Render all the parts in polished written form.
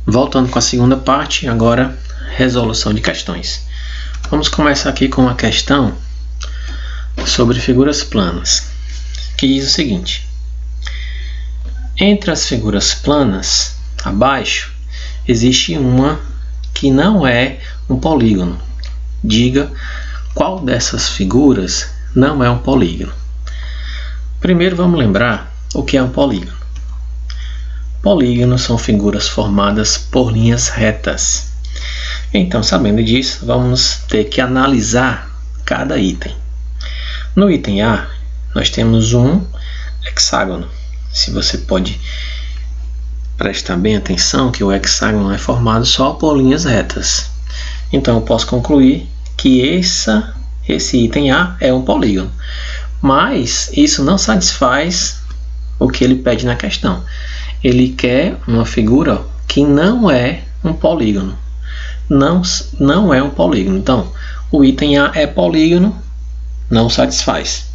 Voltando com a segunda parte, agora resolução de questões. Vamos começar aqui com uma questão sobre figuras planas, que diz o seguinte: entre as figuras planas, abaixo, existe uma que não é um polígono. Diga qual dessas figuras não é um polígono. Primeiro vamos lembrar o que é um polígono. Polígonos são figuras formadas por linhas retas. Então, sabendo disso, vamos ter que analisar cada item. No item A, nós temos um hexágono. Se você pode prestar bem atenção que o hexágono é formado só por linhas retas. Então, eu posso concluir que esse item A é um polígono. Mas isso não satisfaz o que ele pede na questão. Ele quer uma figura que não é um polígono. Não é um polígono. Então, o item A é polígono, não satisfaz.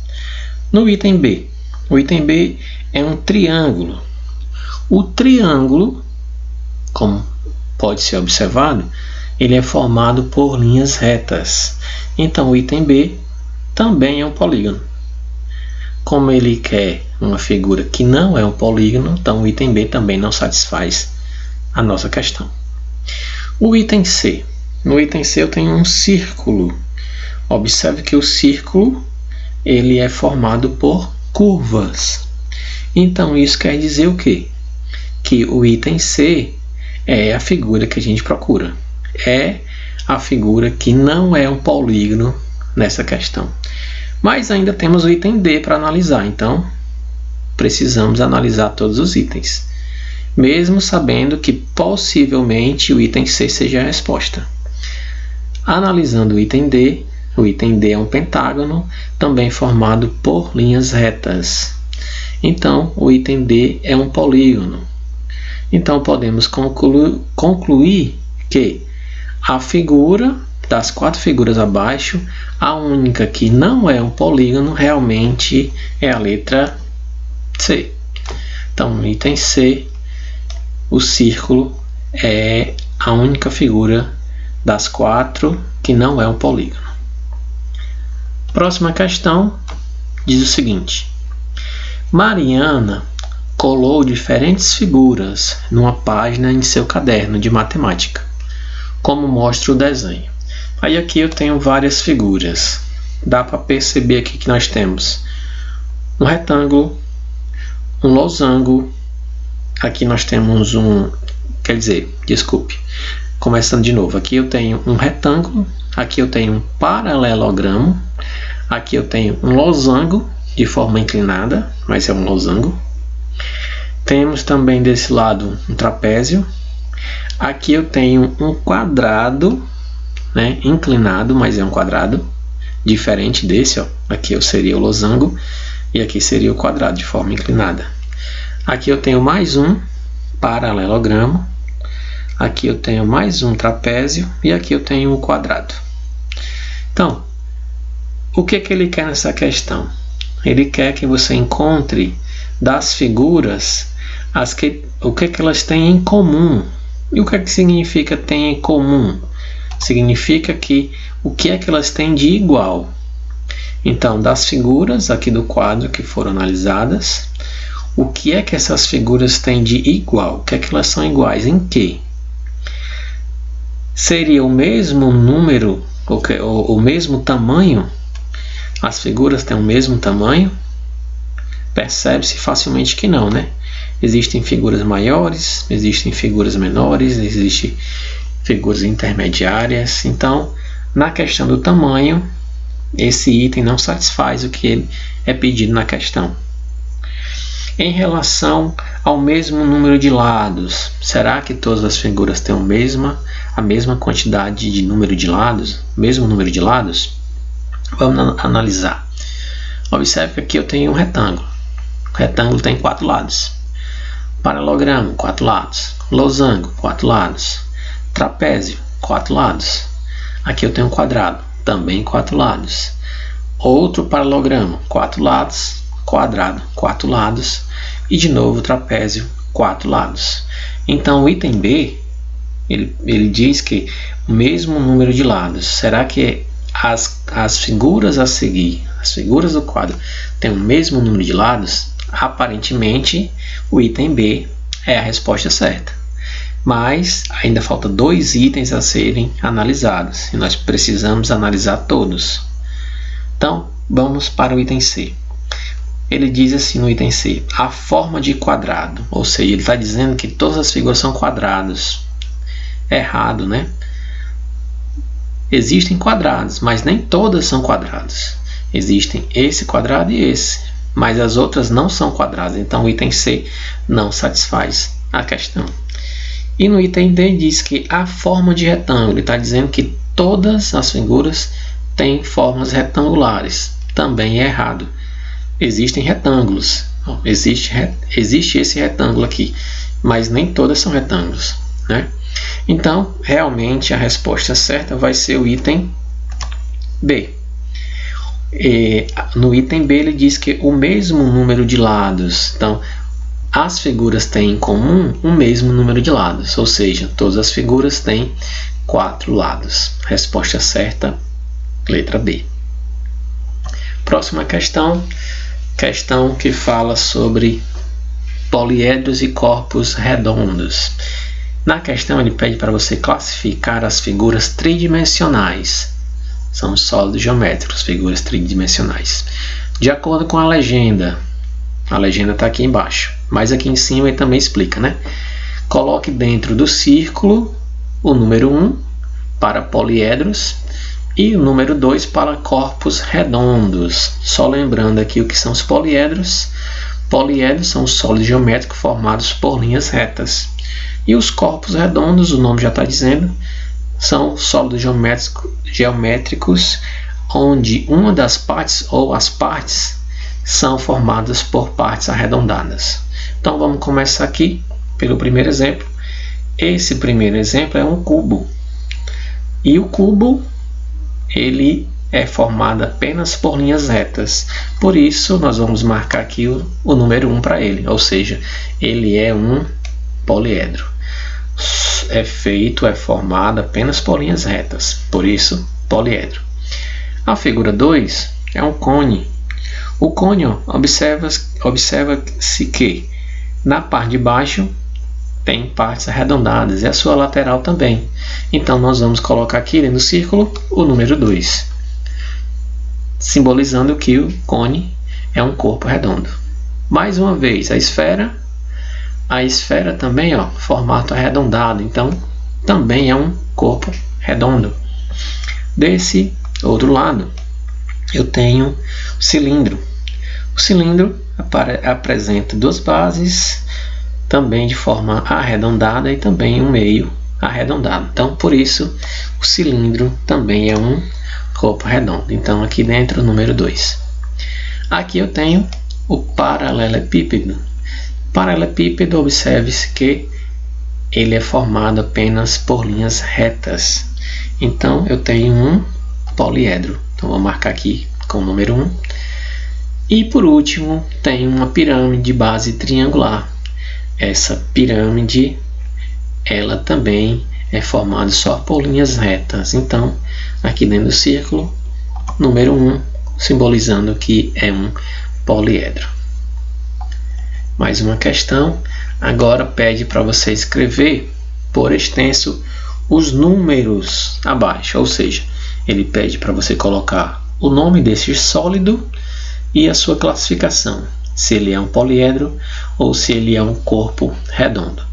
No item B, o item B é um triângulo. O triângulo, como pode ser observado, ele é formado por linhas retas. Então, o item B também é um polígono. Como ele quer uma figura que não é um polígono, então o item B também não satisfaz a nossa questão. O item C. No item C eu tenho um círculo. Observe que o círculo ele é formado por curvas. Então isso quer dizer o quê? Que o item C é a figura que a gente procura. É a figura que não é um polígono nessa questão. Mas ainda temos o item D para analisar, então precisamos analisar todos os itens, mesmo sabendo que possivelmente o item C seja a resposta. Analisando o item D é um pentágono, também formado por linhas retas. Então, o item D é um polígono. Então, podemos concluir que a figura das 4 figuras abaixo, a única que não é um polígono realmente é a letra C. Então, no item C, o círculo é a única figura das 4 que não é um polígono. Próxima questão diz o seguinte: Mariana colou diferentes figuras numa página em seu caderno de matemática, como mostra o desenho. Aí aqui eu tenho várias figuras. Dá para perceber aqui que nós temos um retângulo, um losango. Aqui nós temos começando de novo. Aqui eu tenho um retângulo, aqui eu tenho um paralelogramo, aqui eu tenho um losango de forma inclinada, mas é um losango. Temos também desse lado um trapézio. Aqui eu tenho um quadrado, né, inclinado, mas é um quadrado, diferente desse, ó. Aqui seria o losango e aqui seria o quadrado de forma inclinada. Aqui eu tenho mais um paralelogramo, aqui eu tenho mais um trapézio e aqui eu tenho um quadrado. Então, o que ele quer nessa questão? Ele quer que você encontre das figuras o que elas têm em comum. E o que significa tem em comum? Significa que o que é que elas têm de igual. Então, das figuras aqui do quadro que foram analisadas, o que é que essas figuras têm de igual? O que é que elas são iguais? Em quê? Seria o mesmo número, o mesmo tamanho? As figuras têm o mesmo tamanho? Percebe-se facilmente que não, né? Existem figuras maiores, existem figuras menores, existem figuras intermediárias. Então, na questão do tamanho, esse item não satisfaz o que é pedido na questão. Em relação ao mesmo número de lados, será que todas as figuras têm a mesma quantidade de número de lados? Mesmo número de lados? Vamos analisar. Observe que aqui eu tenho um retângulo. O retângulo tem 4 lados. Paralelogramo, 4 lados. Losango, 4 lados. Trapézio, 4 lados. Aqui eu tenho um quadrado, também 4 lados. Outro paralelogramo, 4 lados. Quadrado, 4 lados. E de novo trapézio, 4 lados. Então o item B ele diz que o mesmo número de lados. Será que as figuras a seguir, as figuras do quadro, têm o mesmo número de lados? Aparentemente, o item B é a resposta certa. Mas ainda falta 2 itens a serem analisados e nós precisamos analisar todos. Então, vamos para o item C. Ele diz assim no item C, a forma de quadrado, ou seja, ele está dizendo que todas as figuras são quadrados. Errado, né? Existem quadrados, mas nem todas são quadrados. Existem esse quadrado e esse, mas as outras não são quadradas. Então o item C não satisfaz a questão. E no item D diz que a forma de retângulo, ele está dizendo que todas as figuras têm formas retangulares. Também é errado. Existem retângulos. Existe esse retângulo aqui, mas nem todas são retângulos, né? Então, realmente, a resposta certa vai ser o item B. No item B, ele diz que o mesmo número de lados. Então, as figuras têm em comum o mesmo número de lados, ou seja, todas as figuras têm 4 lados. Resposta certa, letra B. Próxima questão. Questão que fala sobre poliedros e corpos redondos. Na questão, ele pede para você classificar as figuras tridimensionais. São os sólidos geométricos, figuras tridimensionais. De acordo com a legenda está aqui embaixo, mas aqui em cima ele também explica, né? Coloque dentro do círculo o número 1 para poliedros e o número 2 para corpos redondos. Só lembrando aqui o que são os poliedros. Poliedros são os sólidos geométricos formados por linhas retas. E os corpos redondos, o nome já está dizendo, são sólidos geométricos onde uma das partes ou as partes são formadas por partes arredondadas. Então vamos começar aqui pelo primeiro exemplo. Esse primeiro exemplo é um cubo. E o cubo ele é formado apenas por linhas retas. Por isso nós vamos marcar aqui o número 1 para ele, ou seja, ele é um poliedro. É formado apenas por linhas retas, por isso poliedro. A figura 2 é um cone. O cone, observa-se que na parte de baixo tem partes arredondadas e a sua lateral também. Então nós vamos colocar aqui dentro do círculo o número 2, simbolizando que o cone é um corpo redondo. Mais uma vez, a esfera também, formato arredondado, então também é um corpo redondo. Desse outro lado, eu tenho o cilindro. O cilindro apresenta 2 bases, também de forma arredondada e também um meio arredondado. Então, por isso, o cilindro também é um corpo redondo. Então, aqui dentro, o número 2. Aqui eu tenho o paralelepípedo. Paralelepípedo, observe-se que ele é formado apenas por linhas retas. Então, eu tenho um poliedro. Então, vou marcar aqui com o número 1. E, por último, tenho uma pirâmide de base triangular. Essa pirâmide, ela também é formada só por linhas retas. Então, aqui dentro do círculo, número 1, simbolizando que é um poliedro. Mais uma questão. Agora pede para você escrever por extenso os números abaixo, ou seja, ele pede para você colocar o nome desse sólido e a sua classificação, se ele é um poliedro ou se ele é um corpo redondo.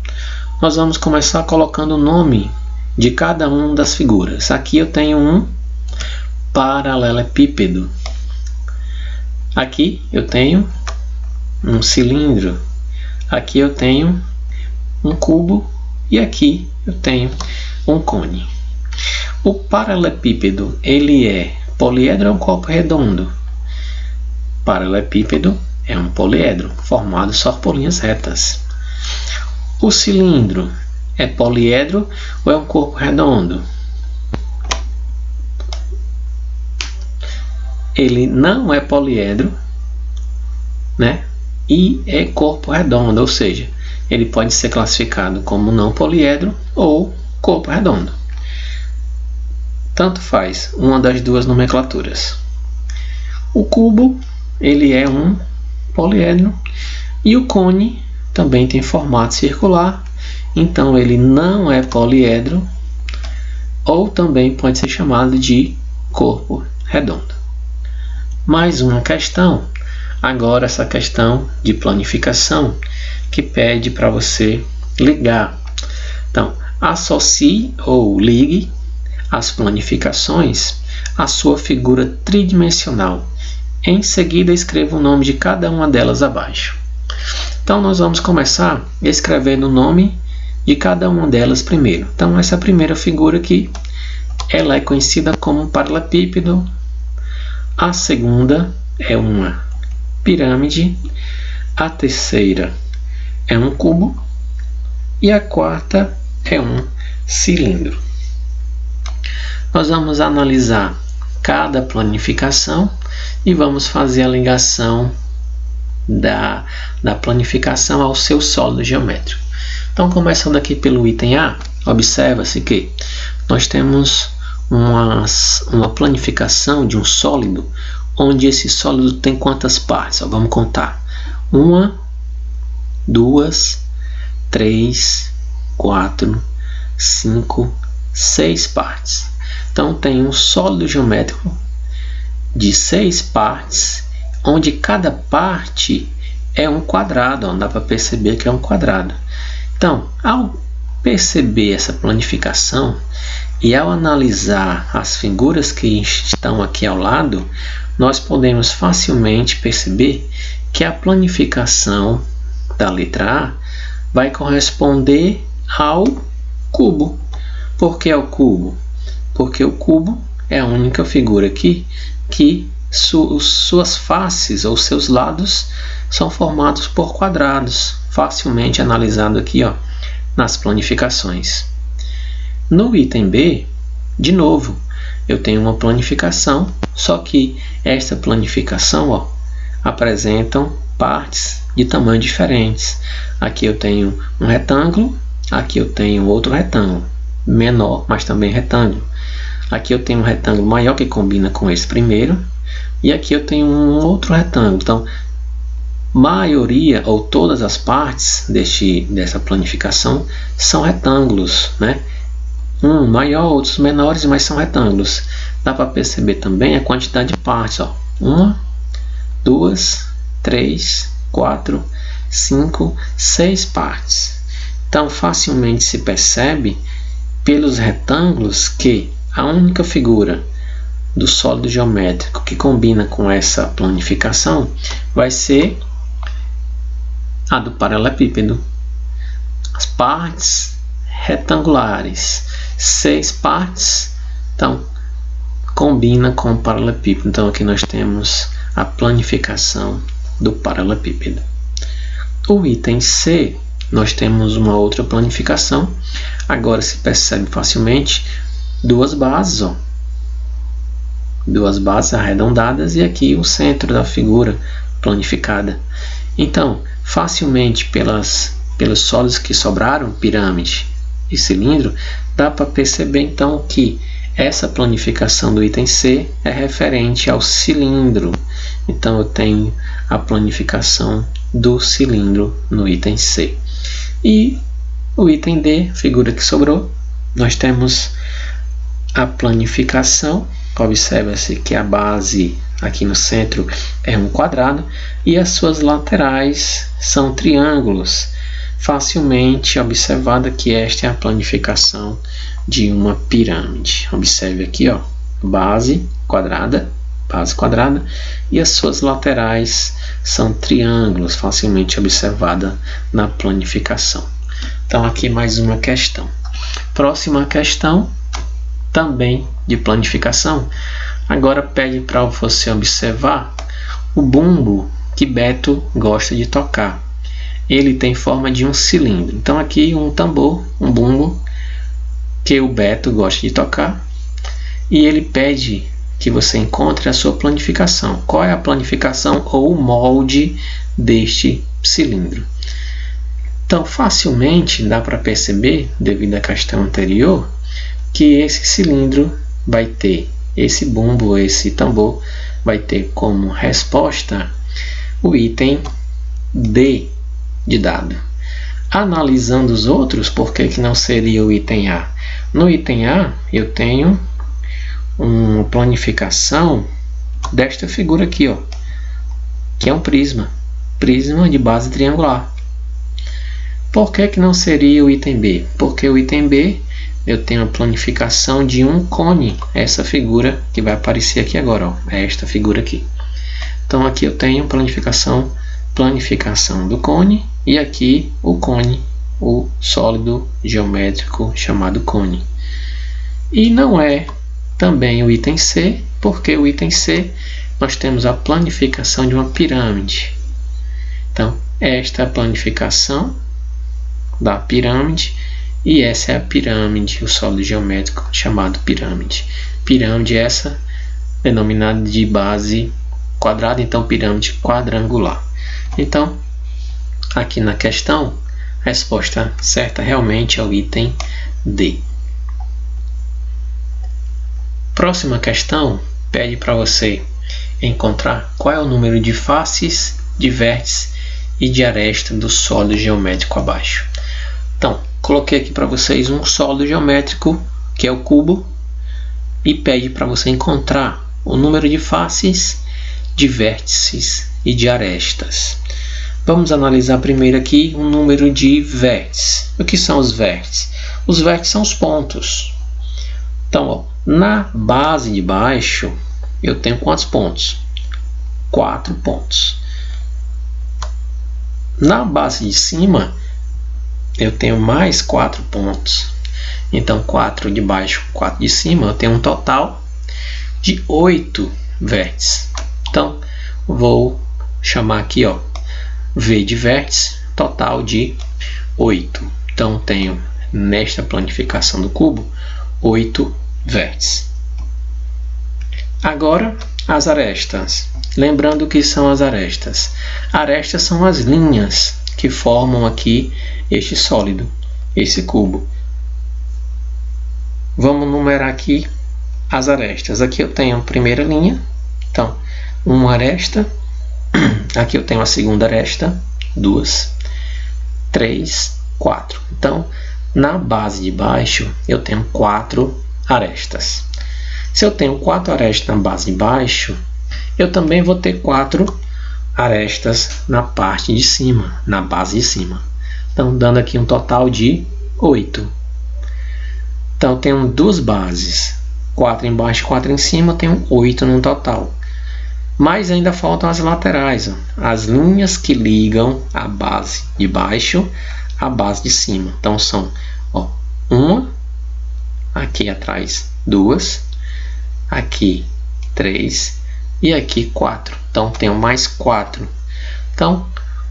Nós vamos começar colocando o nome de cada uma das figuras. Aqui eu tenho um paralelepípedo. Aqui eu tenho um cilindro. Aqui eu tenho um cubo e aqui eu tenho um cone. O paralelepípedo, ele é poliedro ou um corpo redondo? Paralelepípedo é um poliedro formado só por linhas retas. O cilindro é poliedro ou é um corpo redondo? Ele não é poliedro, né? E é corpo redondo, ou seja, ele pode ser classificado como não poliedro ou corpo redondo. Tanto faz uma das duas nomenclaturas. O cubo, ele é um poliedro, e o cone também tem formato circular, então ele não é poliedro, ou também pode ser chamado de corpo redondo. Mais uma questão, agora essa questão de planificação, que pede para você ligar. Então, associe ou ligue as planificações à sua figura tridimensional. Em seguida, escreva o nome de cada uma delas abaixo. Então, nós vamos começar escrevendo o nome de cada uma delas primeiro. Então, essa primeira figura aqui, ela é conhecida como paralelepípedo. A segunda é uma pirâmide. A terceira é um cubo. E a quarta é um cilindro. Nós vamos analisar cada planificação e vamos fazer a ligação da planificação ao seu sólido geométrico. Então, começando aqui pelo item A, observa-se que nós temos uma planificação de um sólido, onde esse sólido tem quantas partes? Vamos contar. 1, 2, 3, 4, 5, 6 partes. Então, tem um sólido geométrico de 6 partes, onde cada parte é um quadrado. Dá para perceber que é um quadrado. Então, ao perceber essa planificação e ao analisar as figuras que estão aqui ao lado, nós podemos facilmente perceber que a planificação da letra A vai corresponder ao cubo. Por que ao cubo? Porque o cubo é a única figura aqui que suas faces ou seus lados são formados por quadrados, facilmente analisado aqui, nas planificações. No item B, de novo, eu tenho uma planificação, só que esta planificação apresentam partes de tamanho diferentes. Aqui eu tenho um retângulo, aqui eu tenho outro retângulo, menor, mas também retângulo. Aqui eu tenho um retângulo maior que combina com esse primeiro, e aqui eu tenho um outro retângulo. Então, maioria ou todas as partes dessa planificação são retângulos, né? Um maior, outros menores, mas são retângulos. Dá para perceber também a quantidade de partes. 1, 2, 3, 4, 5, 6 partes. Então, facilmente se percebe pelos retângulos que a única figura do sólido geométrico que combina com essa planificação vai ser a do paralelepípedo. As partes retangulares, 6 partes, então combina com o paralelepípedo. Então aqui nós temos a planificação do paralelepípedo. O item C, nós temos uma outra planificação. Agora se percebe facilmente duas bases, duas bases arredondadas, e aqui o centro da figura planificada. Então, facilmente pelos sólidos que sobraram, pirâmide e cilindro, dá para perceber então que essa planificação do item C é referente ao cilindro. Então eu tenho a planificação do cilindro no item C. E o item D, figura que sobrou, nós temos a planificação. Observa-se que a base aqui no centro é um quadrado e as suas laterais são triângulos. Facilmente observada que esta é a planificação de uma pirâmide. Observe aqui, base quadrada, e as suas laterais são triângulos, facilmente observada na planificação. Então aqui mais uma questão. Próxima questão, também de planificação. Agora pede para você observar o bumbo que Beto gosta de tocar. Ele tem forma de um cilindro. Então aqui um tambor, um bumbo que o Beto gosta de tocar, e ele pede que você encontre a sua planificação. Qual é a planificação ou o molde deste cilindro? Então, facilmente dá para perceber, devido à questão anterior, que esse cilindro vai ter, esse bumbo, esse tambor, vai ter como resposta o item D de dado. Analisando os outros, por que não seria o item A? No item A, eu tenho uma planificação desta figura aqui, ó, que é um prisma de base triangular. Por que não seria o item B? Porque o item B eu tenho a planificação de um cone, essa figura que vai aparecer aqui agora, ó, é esta figura aqui. Então aqui eu tenho planificação do cone, e aqui o cone, o sólido geométrico chamado cone. E não é também o item C, porque o item C nós temos a planificação de uma pirâmide. Então, esta é a planificação da pirâmide, e essa é a pirâmide, o sólido geométrico chamado pirâmide. Pirâmide essa denominada de base quadrada, então pirâmide quadrangular. Então, aqui na questão, a resposta certa realmente é o item D. Próxima questão pede para você encontrar qual é o número de faces, de vértices e de aresta do sólido geométrico abaixo. Então, coloquei aqui para vocês um sólido geométrico, que é o cubo, e pede para você encontrar o número de faces, de vértices e de arestas. Vamos analisar primeiro aqui o número de vértices. O que são os vértices? Os vértices são os pontos. Então, ó, na base de baixo, eu tenho quantos pontos? 4 pontos. Na base de cima, eu tenho mais 4 pontos. Então, 4 de baixo, 4 de cima, eu tenho um total de 8 vértices. Então, vou chamar aqui, ó, V de vértice, total de 8. Então, tenho nesta planificação do cubo 8 vértices. Agora, as arestas. Lembrando o que são as arestas. Arestas são as linhas que formam aqui este sólido, esse cubo. Vamos numerar aqui as arestas. Aqui eu tenho a primeira linha, então, uma aresta. Aqui eu tenho a segunda aresta, 2, 3, 4. Então, na base de baixo, eu tenho 4 arestas. Se eu tenho 4 arestas na base de baixo, eu também vou ter 4 arestas na parte de cima, na base de cima. Então, dando aqui um total de 8. Então, eu tenho 2 bases, 4 embaixo e 4 em cima, eu tenho 8 no total. Mas ainda faltam as laterais, ó, as linhas que ligam a base de baixo à base de cima. Então, são, ó, uma, aqui atrás 2, aqui 3 e aqui 4. Então, tenho mais 4. Então,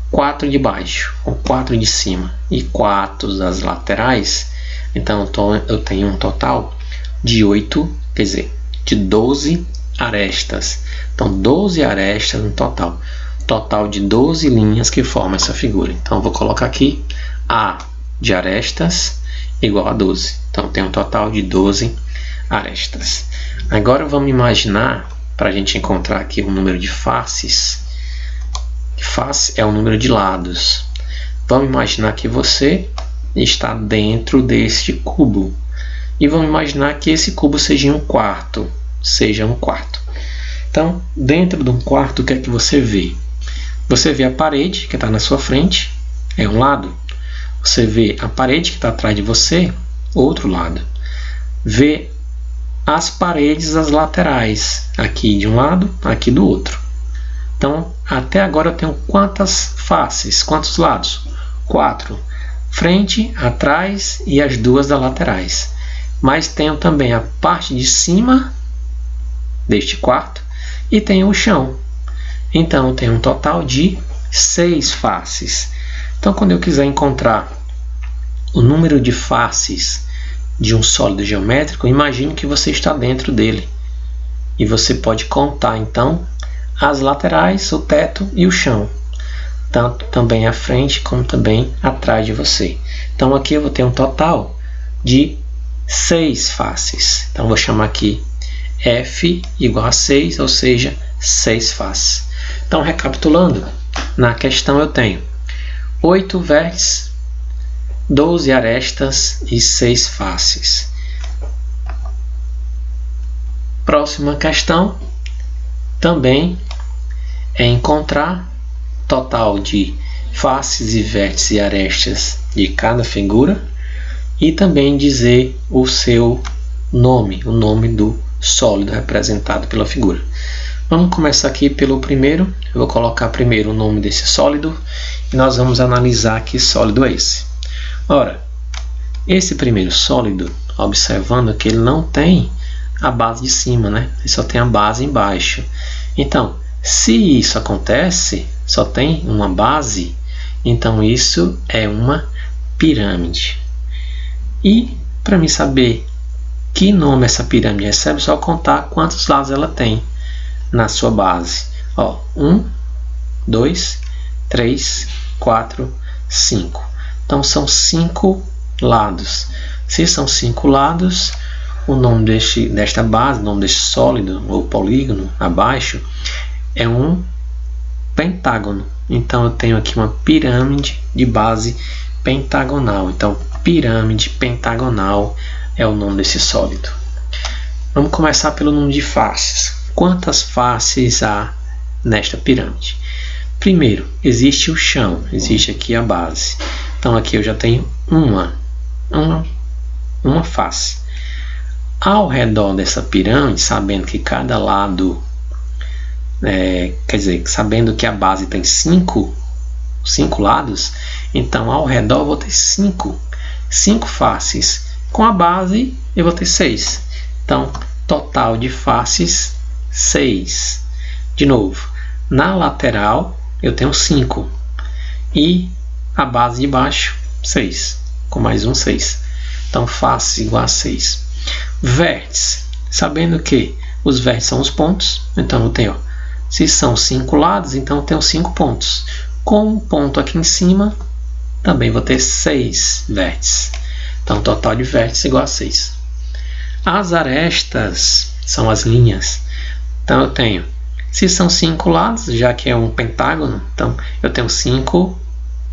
4 de baixo, ou 4 de cima e 4 das laterais. Então, eu tenho um total de 8, quer dizer, de 12 arestas. Então, 12 arestas no total. Total de 12 linhas que formam essa figura. Então, eu vou colocar aqui A de arestas igual a 12. Então, tem um total de 12 arestas. Agora, vamos imaginar, para a gente encontrar aqui o número de faces. Face é o número de lados. Vamos imaginar que você está dentro deste cubo. E vamos imaginar que esse cubo seja um quarto. Então, dentro de um quarto, o que é que você vê? Você vê a parede que está na sua frente, é um lado. Você vê a parede que está atrás de você, outro lado. Vê as paredes, as laterais, aqui de um lado, aqui do outro. Então, até agora eu tenho quantas faces, quantos lados? 4. Frente, atrás e as 2 das laterais. Mas tenho também a parte de cima deste quarto e tenho o chão. Então, eu tenho um total de 6 faces. Então, quando eu quiser encontrar o número de faces de um sólido geométrico, imagine que você está dentro dele. E você pode contar, então, as laterais, o teto e o chão. tanto também à frente como também atrás de você. Então aqui eu vou ter um total de 6 faces. Então vou chamar aqui f igual a 6, ou seja, 6 faces. Então recapitulando, na questão eu tenho 8 vértices, 12 arestas e 6 faces. Próxima questão também é encontrar total de faces e vértices e arestas de cada figura e também dizer o seu nome, o nome do sólido representado pela figura. Vamos começar aqui pelo primeiro. Eu vou colocar primeiro o nome desse sólido e nós vamos analisar que sólido é esse. Ora, esse primeiro sólido, observando que ele não tem a base de cima, né? Ele só tem a base embaixo. Então, se isso acontece, só tem uma base, então isso é uma pirâmide. E para mim saber que nome essa pirâmide recebe, é só contar quantos lados ela tem na sua base. Ó, 1, 2, 3, 4, 5. Então são 5 lados. Se são 5 lados, o nome desta base, o nome deste sólido ou polígono abaixo é um pentágono. Então eu tenho aqui uma pirâmide de base pentagonal. Então pirâmide pentagonal é o nome desse sólido. Vamos começar pelo número de faces. Quantas faces há nesta pirâmide? Primeiro, existe o chão, existe aqui a base. Então aqui eu já tenho uma face. Ao redor dessa pirâmide, sabendo que cada lado, sabendo que a base tem 5 lados, então ao redor eu vou ter 5 faces. Com a base eu vou ter 6. Então, total de faces, 6. De novo, na lateral eu tenho 5. E a base de baixo, 6. Com mais um, 6. Então, face igual a 6. Vértice. Sabendo que os vértices são os pontos, então eu tenho, se são 5 lados, então eu tenho 5 pontos. Com um ponto aqui em cima, também vou ter 6 vértices. Então, total de vértices igual a 6. As arestas são as linhas. Então, eu tenho, se são 5 lados, já que é um pentágono, então eu tenho 5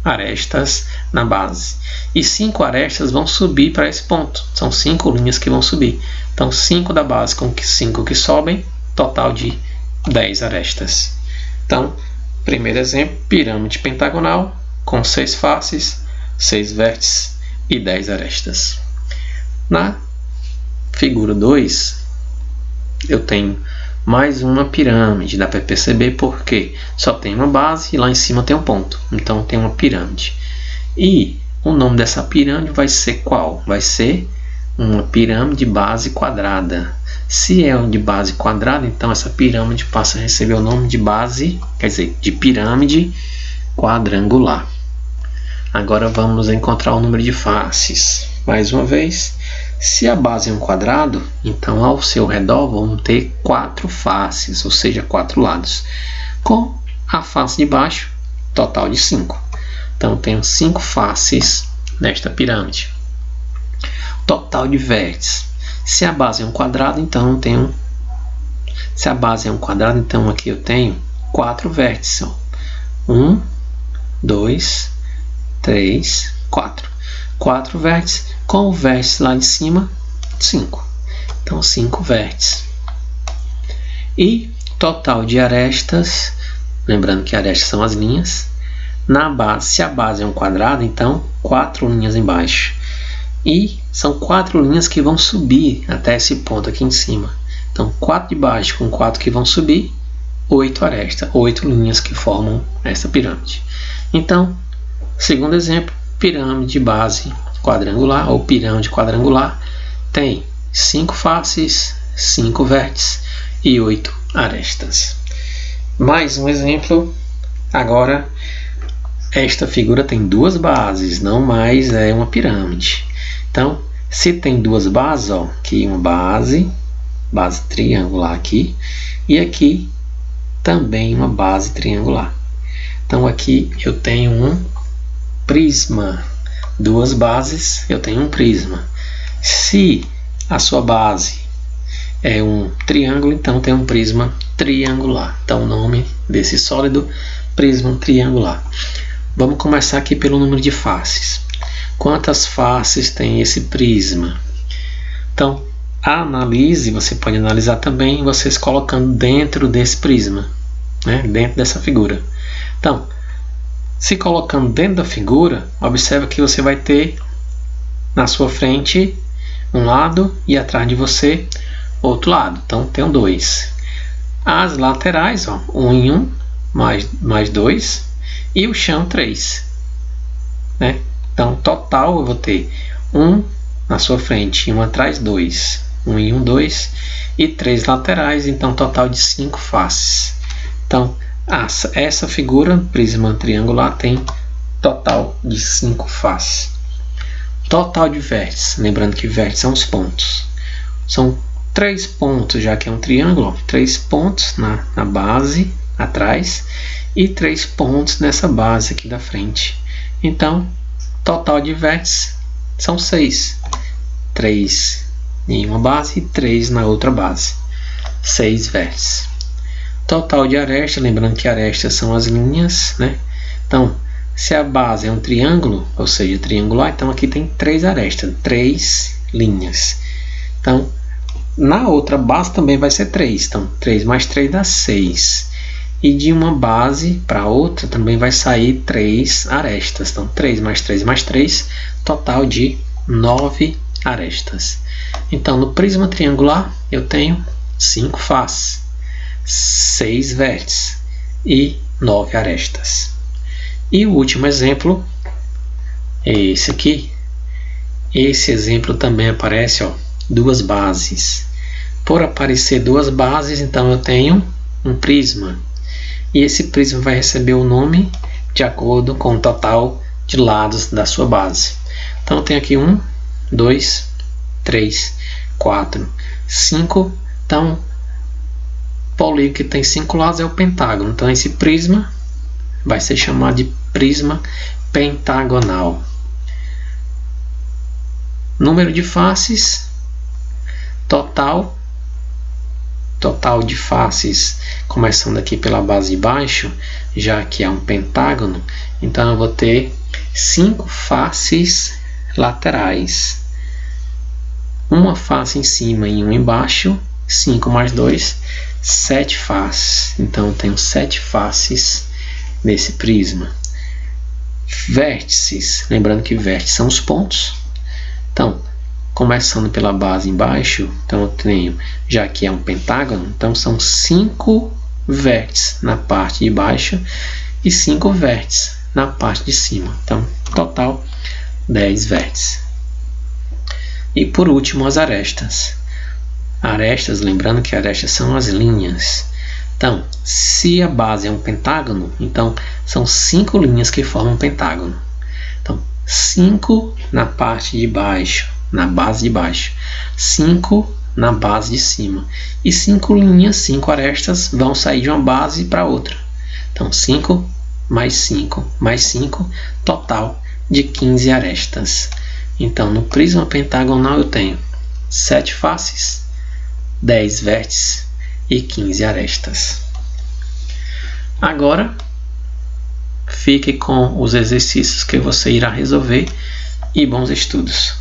arestas na base. E 5 arestas vão subir para esse ponto. São 5 linhas que vão subir. Então, 5 da base com 5 que sobem, total de 10 arestas. Então, primeiro exemplo, pirâmide pentagonal com 6 faces, 6 vértices e 10 arestas. Na figura 2, eu tenho mais uma pirâmide. Dá para perceber porque só tem uma base e lá em cima tem um ponto. Então tem uma pirâmide. E o nome dessa pirâmide vai ser qual? Vai ser uma pirâmide de base quadrada. Se é de base quadrada, então essa pirâmide passa a receber o nome de base, quer dizer, de pirâmide quadrangular. Agora vamos encontrar o número de faces. Mais uma vez, se a base é um quadrado, então ao seu redor vão ter 4 faces, ou seja, 4 lados. Com a face de baixo, total de 5. Então, tenho 5 faces nesta pirâmide. Total de vértices. Se a base é um quadrado, então eu tenho... Se a base é um quadrado, então aqui eu tenho 4 vértices. 1, 2, 3, 4. 4 vértices, com o vértice lá de cima, 5. Então, 5 vértices. E total de arestas, lembrando que arestas são as linhas. Na base, se a base é um quadrado, então 4 linhas embaixo. E são 4 linhas que vão subir até esse ponto aqui em cima. Então, 4 de baixo com 4 que vão subir, 8 arestas, 8 linhas que formam essa pirâmide. Então, segundo exemplo, pirâmide de base quadrangular ou pirâmide quadrangular tem 5 faces, 5 vértices e 8 arestas. Mais um exemplo. Agora, esta figura tem 2 bases, não mais é uma pirâmide. Então, se tem 2 bases, ó, aqui uma base triangular aqui, e aqui também uma base triangular. Então aqui eu tenho um prisma. Duas bases, eu tenho um prisma. Se a sua base é um triângulo, então tem um prisma triangular. Então o nome desse sólido, prisma triangular. Vamos começar aqui pelo número de faces. Quantas faces tem esse prisma? Então, analise, você pode analisar também vocês colocando dentro desse prisma, né? Dentro dessa figura. Então, se colocando dentro da figura, observa que você vai ter na sua frente um lado e atrás de você outro lado. Então, tem 2. As laterais, ó, 1 em 1, mais 2, e o chão 3. Né? Então, total eu vou ter 1 na sua frente e 1 atrás, 2. 1 em 1, 2, e 3 laterais, então total de 5 faces. Então, essa figura, prisma triangular, tem total de 5 faces. Total de vértices, lembrando que vértices são os pontos. São 3 pontos, já que é um triângulo, 3 pontos na base, atrás, e 3 pontos nessa base aqui da frente. Então, total de vértices são 6. 3 em uma base e 3 na outra base. 6 vértices. Total de arestas, lembrando que arestas são as linhas, né? Então, se a base é um triângulo, ou seja, triangular, então aqui tem 3 arestas, 3 linhas. Então, na outra base também vai ser 3. Então, 3 mais 3 dá 6. E de uma base para outra também vai sair 3 arestas. Então, 3 mais 3 mais 3, total de 9 arestas. Então, no prisma triangular, eu tenho 5 faces, 6 vértices e 9 arestas. E o último exemplo é esse aqui. Esse exemplo também aparece, ó, 2 bases. Por aparecer 2 bases, então eu tenho um prisma. E esse prisma vai receber o nome de acordo com o total de lados da sua base. Então eu tenho aqui 1, 2, 3, 4, 5. Então, polígono que tem 5 lados é o pentágono. Então esse prisma vai ser chamado de prisma pentagonal. Número de faces, total de faces, começando aqui pela base de baixo, já que é um pentágono, então eu vou ter 5 faces laterais, uma face em cima e uma embaixo, 5 mais 2, 7 faces. Então eu tenho 7 faces nesse prisma. Vértices, lembrando que vértices são os pontos. Então, começando pela base embaixo, então eu tenho, já que é um pentágono, então são 5 vértices na parte de baixo e 5 vértices na parte de cima. Então, total 10 vértices. E por último, as arestas. Arestas, lembrando que arestas são as linhas. Então, se a base é um pentágono, então são 5 linhas que formam um pentágono. Então, 5 na parte de baixo, na base de baixo, 5 na base de cima. E 5 linhas, 5 arestas vão sair de uma base para outra. Então, 5 mais 5 mais 5, total de 15 arestas. Então, no prisma pentagonal eu tenho 7 faces, 10 vértices e 15 arestas. Agora, fique com os exercícios que você irá resolver e bons estudos.